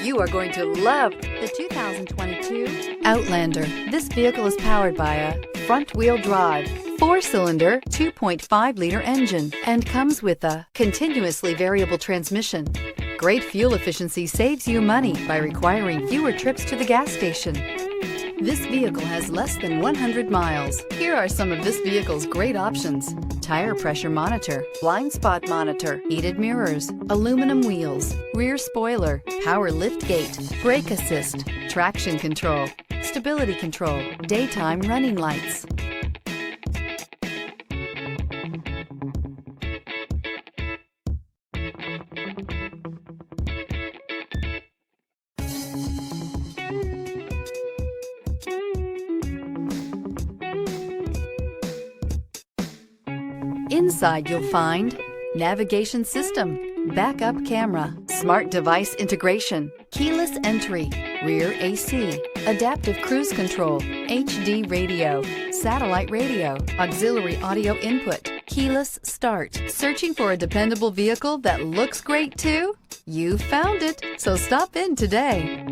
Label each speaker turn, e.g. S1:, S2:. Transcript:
S1: You are going to love the 2022 Outlander. This vehicle is powered by a front-wheel drive, 4-cylinder, 2.5-liter engine, and comes with a continuously variable transmission. Great fuel efficiency saves you money by requiring fewer trips to the gas station. This vehicle has less than 100 miles. Here are some of this vehicle's great options: tire pressure monitor, blind spot monitor, heated mirrors, aluminum wheels, rear spoiler, power liftgate, brake assist, traction control, stability control, daytime running lights. Inside you'll find navigation system, backup camera, smart device integration, keyless entry, rear AC, adaptive cruise control, HD radio, satellite radio, auxiliary audio input, keyless start. Searching for a dependable vehicle that looks great too? You found it, so stop in today.